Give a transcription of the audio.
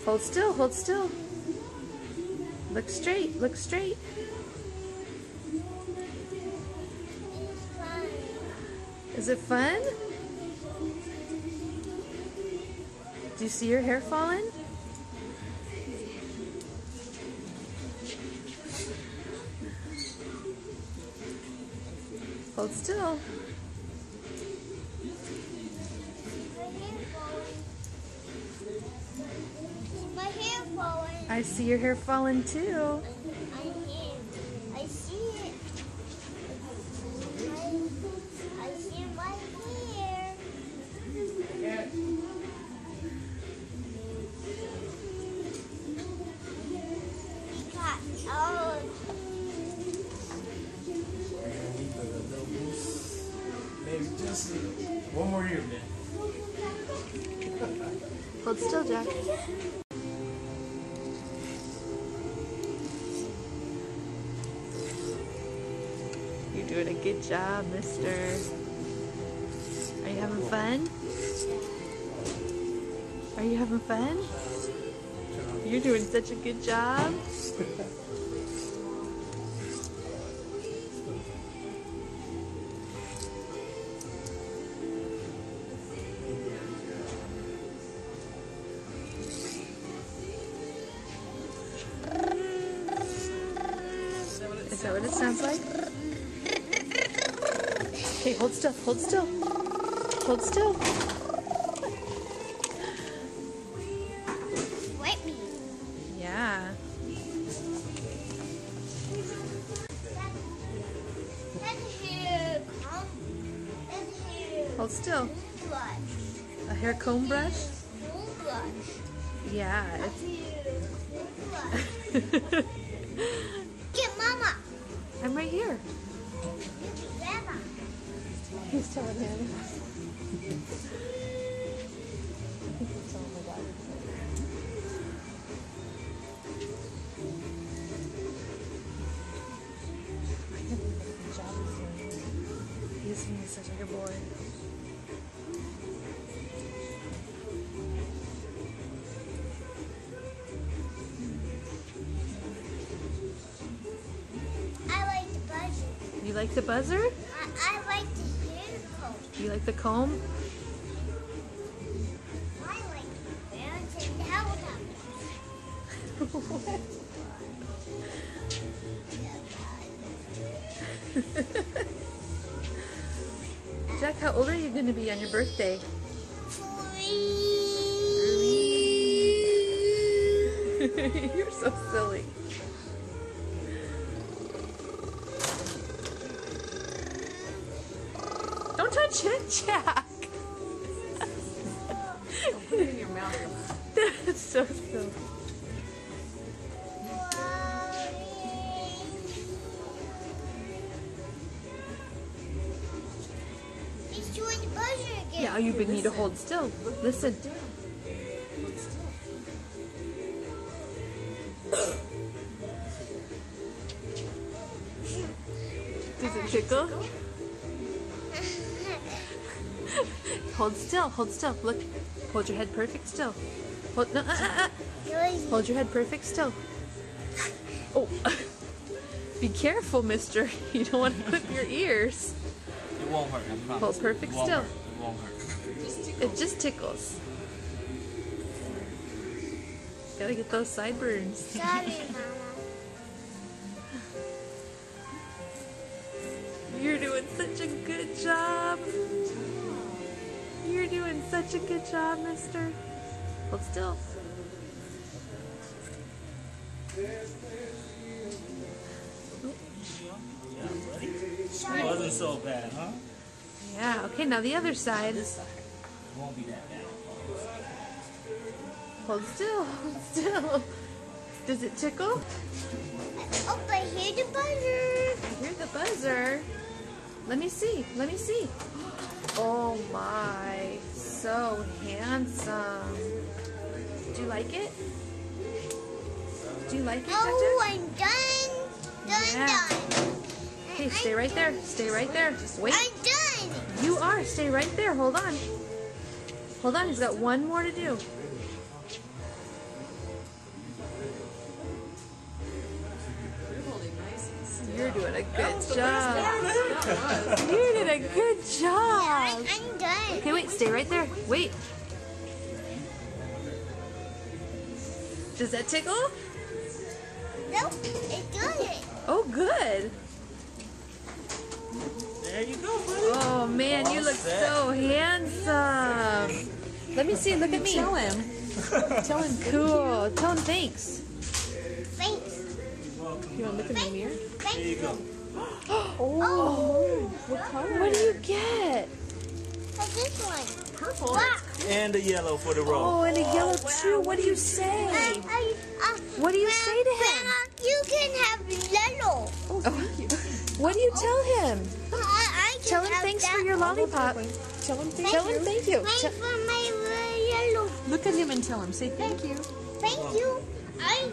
Hold still, hold still. Look straight, look straight. Is it fun? Do you see your hair falling? Hold still. My hair falling. I see your hair falling too. I see it. I see my hair. Maybe just one more year, man. Hold still, Jack. You're doing a good job, mister. Are you having fun? Are you having fun? You're doing such a good job. Is that what it sounds like? Okay, hold still, hold still. Hold still. Wipe me. Yeah. That's hair comb. That's hair Hold still. brush. A hair comb brush? Comb brush. Yeah, That's hair brush. it's Get Mama. I'm right here. Grandma. He's telling him. I think he's telling my daughter. I can't believe what a good job he's doing. He's being such a good boy. I like the buzzer. You like the buzzer? I like the hair comb. You like the comb? I like the parents and the helicopter. Jack, how old are you going to be on your birthday? You're so silly. Don't touch it, Jack. Put it in your mouth. That's so silly. He's doing the buzzer again. Yeah, you need to hold still. Listen. Does it tickle? Hold still, hold still. Look, hold your head perfect still. Hold, no, Hold your head perfect still. Oh, be careful, mister. You don't want to clip your ears. It won't hurt, I promise. Hold perfect It won't still. hurt. It won't hurt. It just tickles. Gotta get those sideburns. Sorry, Mama. You're doing such a good job. You're doing such a good job, mister. Hold still. Yeah, buddy. It wasn't so bad, huh? Yeah, okay, now the other side. This side. It won't be that bad. Hold still, hold still. Does it tickle? Oh, I hear the buzzer. Here's the buzzer. Let me see, let me see. Oh my, so handsome. Do you like it? Do you like it, Jack? Oh, I'm done. Yeah. Done. Hey, stay right there. Stay right there. Wait. I'm done. You are. Stay right there. Hold on. Hold on, he's got one more to do. You're doing a good job. You did a good job. I'm done. Okay, wait, stay right there. Wait. Does that tickle? Nope, it doesn't. Oh, good. There you go, buddy. Oh, man, you look so handsome. Let me see. Look at me. Tell him. Tell him. Cool. Tell him thanks. Thanks. You want to look in the mirror? There you go. Oh, What color? what do you get? What's this one? Purple. Black. And the yellow for the roll. Oh, and a yellow too. What do you say? What do you say to him? Grandma, you can have yellow. Oh, thank you. What do you tell him? I can Tell him have thanks that. for your lollipop. Tell him thank Tell you. him thank you. Thanks for my yellow. Look at him and tell him. Say thank you. Thank you. I